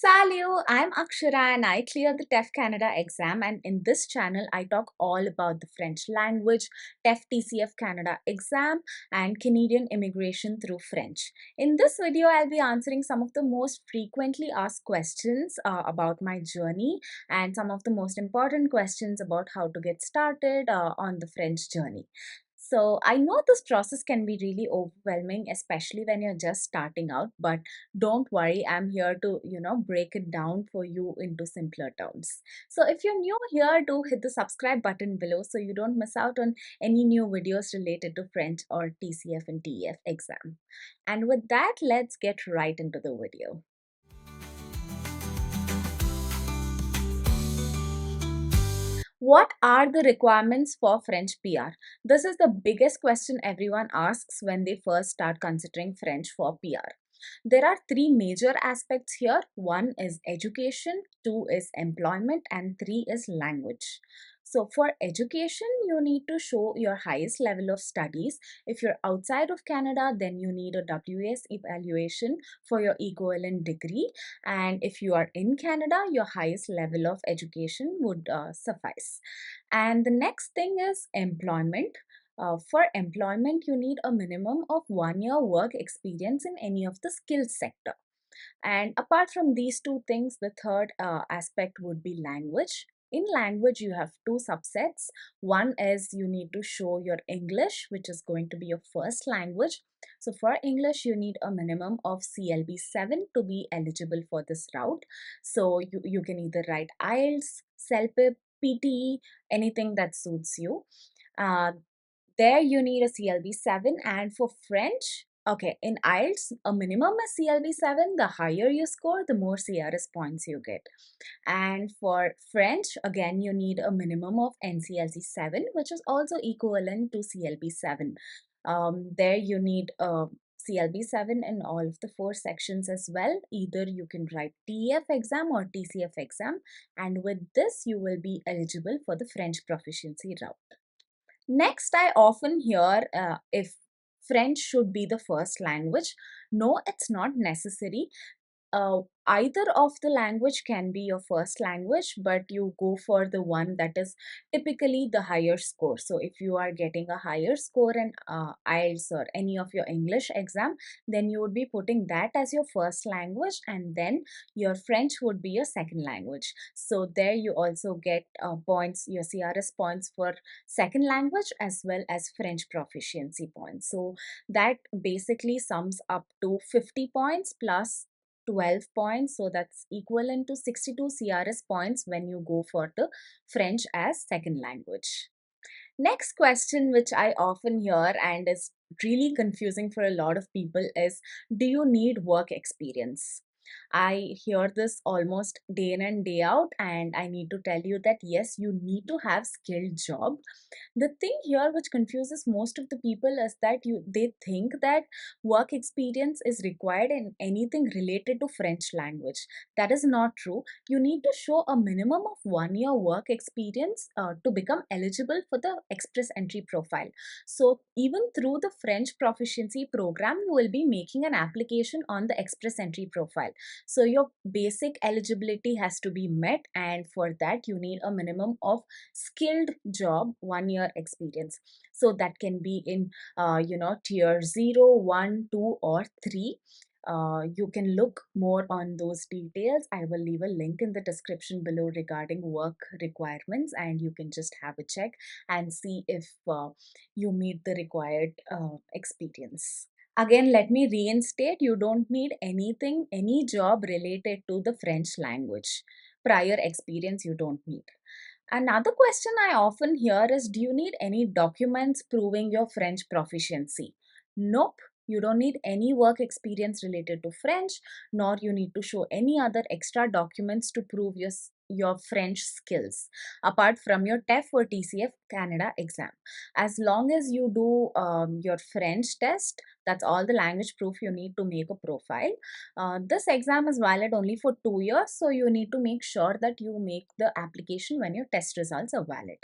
Salut, I'm Akshara and I cleared the TEF Canada exam, and in this channel I talk all about the French language, TEF TCF Canada exam and Canadian immigration through French. In this video I'll be answering some of the most frequently asked questions about my journey and some of the most important questions about how to get started on the French journey. So I know this process can be really overwhelming, especially when you're just starting out, but don't worry, I'm here to break it down for you into simpler terms. So if you're new here, do hit the subscribe button below so you don't miss out on any new videos related to French or TCF and TEF exam. And with that, let's get right into the video. What are the requirements for French PR? This is the biggest question everyone asks when they first start considering French for PR. There are three major aspects here. One is education, two is employment, and three is language. So for education, you need to show your highest level of studies. If you're outside of Canada, then you need a WS evaluation for your equivalent degree. And if you are in Canada, your highest level of education would suffice. And the next thing is employment. For employment, you need a minimum of 1 year work experience in any of the skills sector. And apart from these two things, the third aspect would be language. In language, you have two subsets. One is you need to show your English, which is going to be your first language. So for English, you need a minimum of CLB 7 to be eligible for this route. So you can either write IELTS, CELPIP, PTE, anything that suits you. Uh, there you need a CLB 7, and for French, okay, in IELTS, a minimum is CLB 7. The higher you score, the more CRS points you get. And for French, again, you need a minimum of NCLC 7, which is also equivalent to CLB 7. There you need a CLB 7 in all of the four sections as well. Either you can write TEF exam or TCF exam, and with this, you will be eligible for the French proficiency route. Next, I often hear if French should be the first language. No, it's not necessary. Either of the language can be your first language, but you go for the one that is typically the higher score. So if you are getting a higher score in IELTS or any of your English exam, then you would be putting that as your first language, and then your French would be your second language. So there you also get points, your CRS points for second language as well as French proficiency points. So that basically sums up to 50 points plus 12 points, so that's equivalent to 62 CRS points when you go for the French as second language. Next question, which I often hear and is really confusing for a lot of people, is do you need work experience? I hear this almost day in and day out, and I need to tell you that yes, you need to have skilled job. The thing here which confuses most of the people is that they think that work experience is required in anything related to French language. That is not true. You need to show a minimum of 1 year work experience to become eligible for the express entry profile. So even through the French proficiency program, you will be making an application on the express entry profile. So your basic eligibility has to be met, and for that you need a minimum of skilled job 1 year experience. So that can be in tier 0, 1, 2, or 3. You can look more on those details. I will leave a link in the description below regarding work requirements, and you can just have a check and see if you meet the required experience. Again, let me reinstate, you don't need anything, any job related to the French language. Prior experience you don't need. Another question I often hear is, do you need any documents proving your French proficiency? Nope. You don't need any work experience related to French, nor you need to show any other extra documents to prove your French skills apart from your TEF or TCF Canada exam. As long as you do your French test, that's all the language proof you need to make a profile. This exam is valid only for 2 years, so you need to make sure that you make the application when your test results are valid.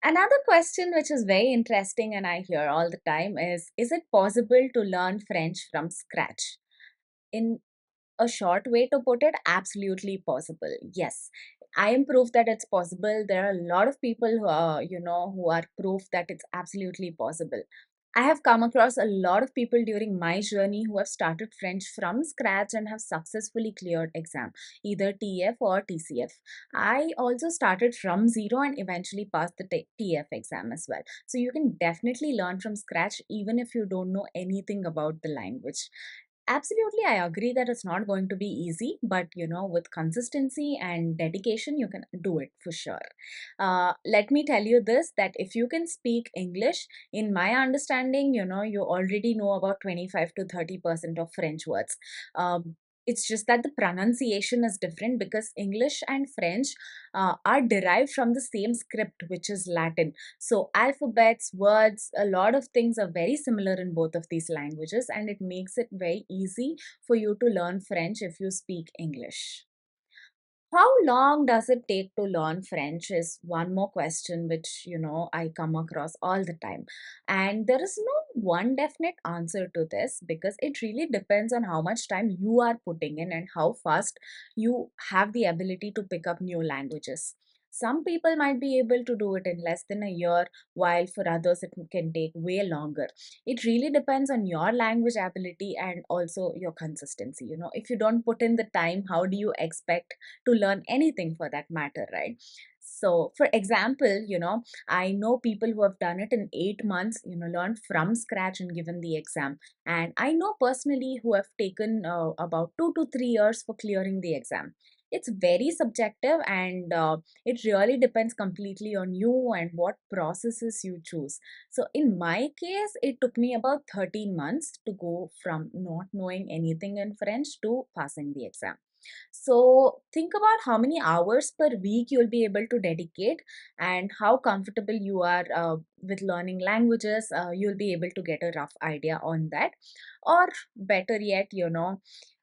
Another question which is very interesting and I hear all the time is it possible to learn French from scratch? In A short way to put it, absolutely possible. Yes, I am proof that it's possible. There are a lot of people who are, who are proof that it's absolutely possible. I have come across a lot of people during my journey who have started French from scratch and have successfully cleared exam, either TF or TCF. I also started from zero and eventually passed the TF exam as well. So you can definitely learn from scratch even if you don't know anything about the language. Absolutely, I agree that it's not going to be easy, but with consistency and dedication, you can do it for sure. Let me tell you this, that if you can speak English, in my understanding, you already know about 25 to 30% of French words. It's just that the pronunciation is different because English and French are derived from the same script, which is Latin. So, alphabets, words, a lot of things are very similar in both of these languages, and it makes it very easy for you to learn French if you speak English. How long does it take to learn French is one more question which, I come across all the time. And there is no one definite answer to this because it really depends on how much time you are putting in and how fast you have the ability to pick up new languages. Some people might be able to do it in less than a year, while for others it can take way longer. It really depends on your language ability and also your consistency. If you don't put in the time, how do you expect to learn anything for that matter, right? So, for example, I know people who have done it in 8 months, learned from scratch and given the exam. And I know personally who have taken about 2 to 3 years for clearing the exam. It's very subjective and it really depends completely on you and what processes you choose. So, in my case, it took me about 13 months to go from not knowing anything in French to passing the exam. So think about how many hours per week you'll be able to dedicate and how comfortable you are with learning languages. You'll be able to get a rough idea on that. Or better yet,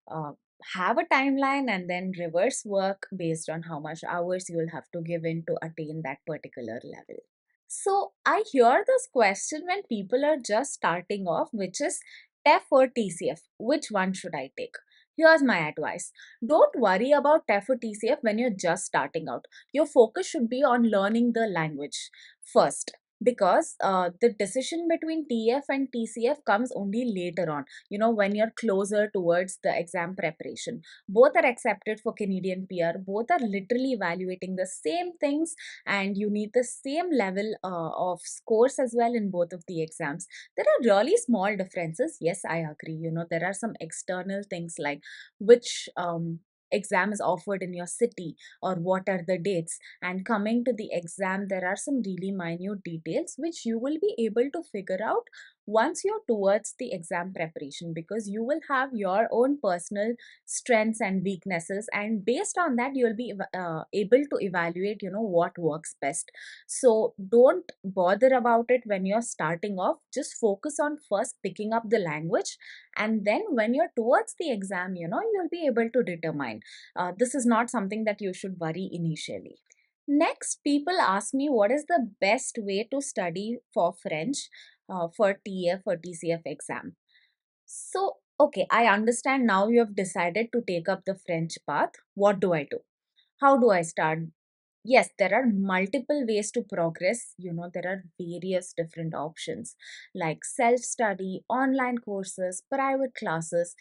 uh, have a timeline and then reverse work based on how much hours you'll have to give in to attain that particular level. So I hear this question when people are just starting off, which is TEF or TCF. Which one should I take? Here's my advice. Don't worry about TEF or TCF when you're just starting out. Your focus should be on learning the language first. Because the decision between TF and TCF comes only later on, when you're closer towards the exam preparation. Both are accepted for Canadian PR, both are literally evaluating the same things, and you need the same level of scores as well in both of the exams. There are really small differences, yes, I agree. There are some external things like which exam is offered in your city or what are the dates, and coming to the exam there are some really minute details which you will be able to figure out once you're towards the exam preparation, because you will have your own personal strengths and weaknesses, and based on that you'll be able to evaluate what works best. So don't bother about it when you're starting off. Just focus on first picking up the language, and then when you're towards the exam, you'll be able to determine. This is not something that you should worry initially. Next, people ask me what is the best way to study for French for TF or TCF exam. So, okay, I understand now you have decided to take up the French path. What do I do? How do I start? Yes, there are multiple ways to progress. There are various different options like self study, online courses, private classes.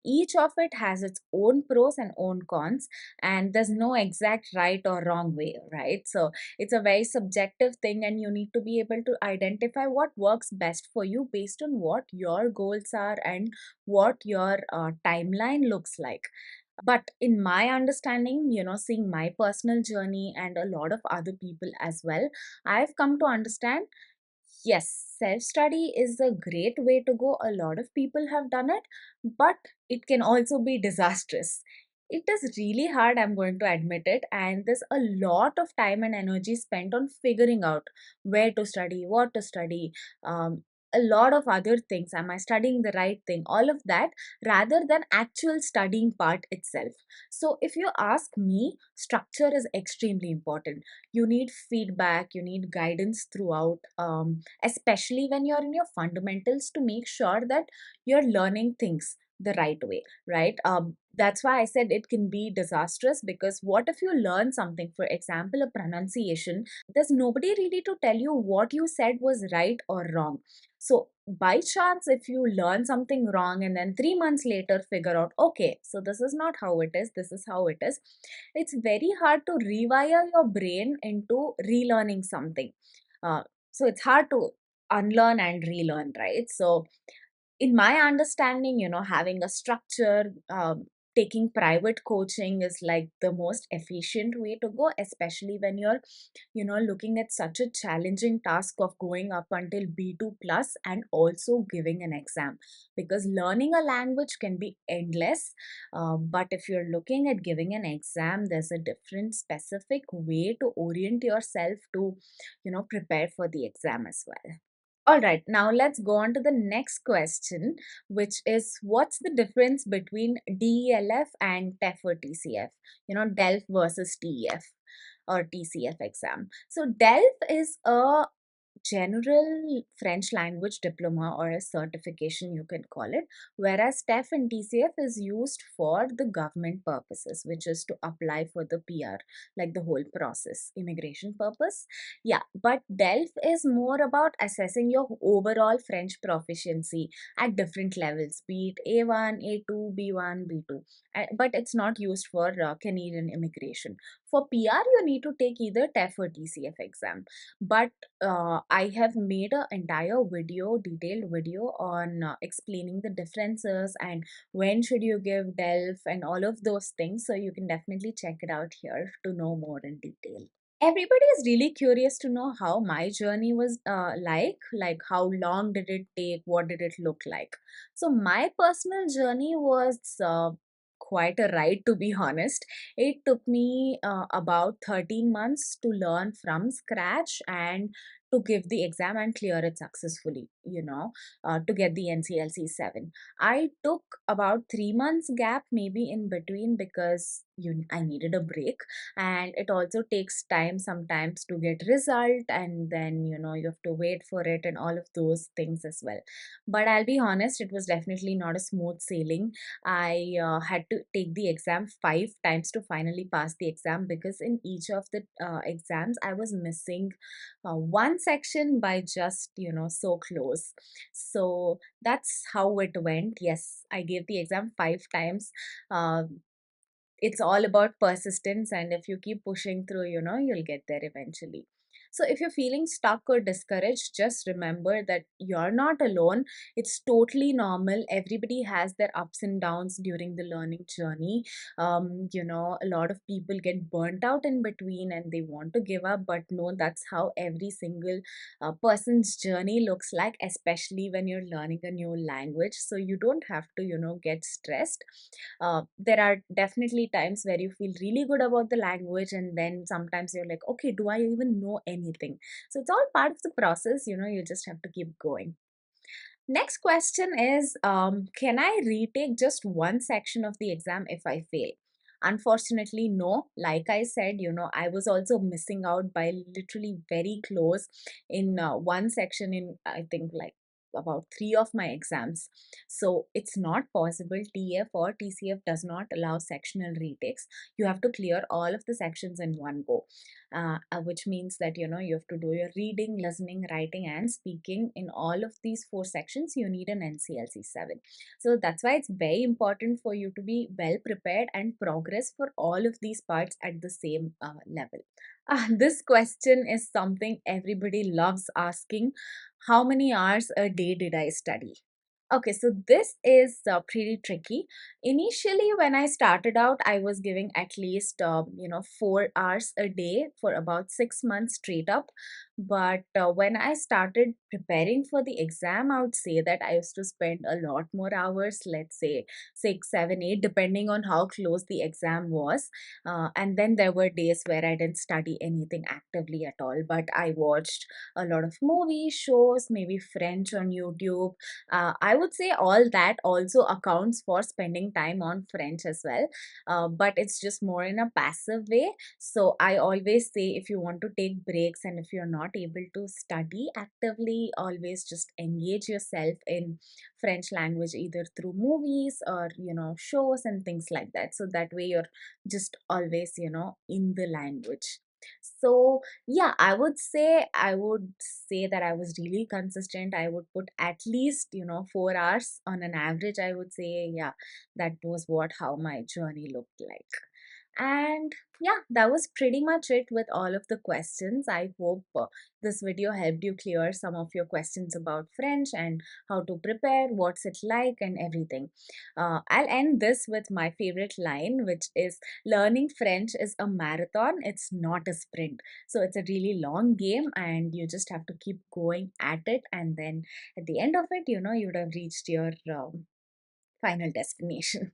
Each of it has its own pros and own cons, and there's no exact right or wrong way, right? So it's a very subjective thing, and you need to be able to identify what works best for you based on what your goals are and what your timeline looks like. But in my understanding, seeing my personal journey and a lot of other people as well, I've come to understand, yes, self study is a great way to go. A lot of people have done it, but it can also be disastrous. It is really hard, I'm going to admit it, and there's a lot of time and energy spent on figuring out where to study, what to study, a lot of other things. Am I studying the right thing? All of that, rather than actual studying part itself. So, if you ask me, structure is extremely important. You need feedback, you need guidance throughout, especially when you're in your fundamentals, to make sure that you're learning things the right way, right? That's why I said it can be disastrous, because what if you learn something, for example, a pronunciation, there's nobody really to tell you what you said was right or wrong. So, by chance, if you learn something wrong and then 3 months later figure out, okay, so this is not how it is, this is how it is, it's very hard to rewire your brain into relearning something. Uh, so, it's hard to unlearn and relearn, right? So, in my understanding, having a structure, taking private coaching is like the most efficient way to go, especially when you're, looking at such a challenging task of going up until B2 plus and also giving an exam. Because learning a language can be endless, but if you're looking at giving an exam, there's a different specific way to orient yourself to, prepare for the exam as well. All right, now let's go on to the next question, which is what's the difference between DELF and TEF or TCF? DELF versus TEF or TCF exam. So, DELF is a general French language diploma or a certification, you can call it, whereas TEF and TCF is used for the government purposes, which is to apply for the PR, like the whole process, immigration purpose. Yeah, but DELF is more about assessing your overall French proficiency at different levels, be it A1, A2, B1, B2. But it's not used for Canadian immigration. For PR, you need to take either TEF or TCF exam. But I have made an entire video, detailed video on explaining the differences and when should you give DELF and all of those things. So you can definitely check it out here to know more in detail. Everybody is really curious to know how my journey was like how long did it take, what did it look like. So my personal journey was quite a ride, to be honest. It took me about 13 months to learn from scratch and to give the exam and clear it successfully, to get the NCLC 7. I took about 3 months gap maybe in between because I needed a break, and it also takes time sometimes to get result, and then you have to wait for it and all of those things as well. But I'll be honest, it was definitely not a smooth sailing. I had to take the exam 5 times to finally pass the exam, because in each of the exams I was missing one section by just so close. So that's how it went. Yes, I gave the exam 5 times. uh, it's all about persistence, and if you keep pushing through, you'll get there eventually. So if you're feeling stuck or discouraged, just remember that you're not alone. It's totally normal. Everybody has their ups and downs during the learning journey. A lot of people get burnt out in between and they want to give up, but no, that's how every single person's journey looks like, especially when you're learning a new language. So you don't have to get stressed. There are definitely times where you feel really good about the language, and then sometimes you're like, okay, do I even know anything? So it's all part of the process. You just have to keep going. Next question is, can I retake just one section of the exam if I fail? Unfortunately, no. Like I said, I was also missing out by literally very close in one section in, I think, like about three of my exams. So it's not possible. TF or TCF does not allow sectional retakes. You have to clear all of the sections in one go, which means that you have to do your reading, listening, writing, and speaking in all of these four sections. You need an NCLC 7. So that's why it's very important for you to be well prepared and progress for all of these parts at the same level. This question is something everybody loves asking. How many hours a day did I study? Okay, so this is pretty tricky. Initially, when I started out, I was giving at least 4 hours a day for about 6 months straight up. But when I started preparing for the exam, I would say that I used to spend a lot more hours, let's say 6, 7, 8, depending on how close the exam was. And then there were days where I didn't study anything actively at all, but I watched a lot of movies, shows, maybe French on YouTube. I would say all that also accounts for spending time on French as well, but it's just more in a passive way. So I always say, if you want to take breaks and if you're not able to study actively, always just engage yourself in French language either through movies or shows and things like that, so that way you're just always in the language. So yeah, I would say that I was really consistent. I would put at least 4 hours on an average, I would say. Yeah, that was what how my journey looked like. And yeah, that was pretty much it with all of the questions. I hope this video helped you clear some of your questions about French and how to prepare, what's it like, and everything. I'll end this with my favorite line, which is learning French is a marathon, it's not a sprint. So it's a really long game, and you just have to keep going at it. And then at the end of it, you would have reached your final destination.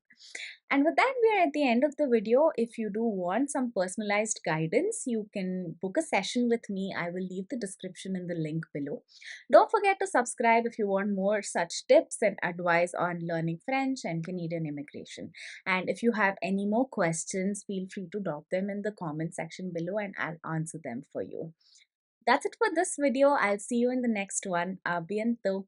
And with that, we are at the end of the video. If you do want some personalized guidance, you can book a session with me. I will leave the description in the link below. Don't forget to subscribe if you want more such tips and advice on learning French and Canadian immigration. And if you have any more questions, feel free to drop them in the comment section below and I'll answer them for you. That's it for this video. I'll see you in the next one. A bientôt.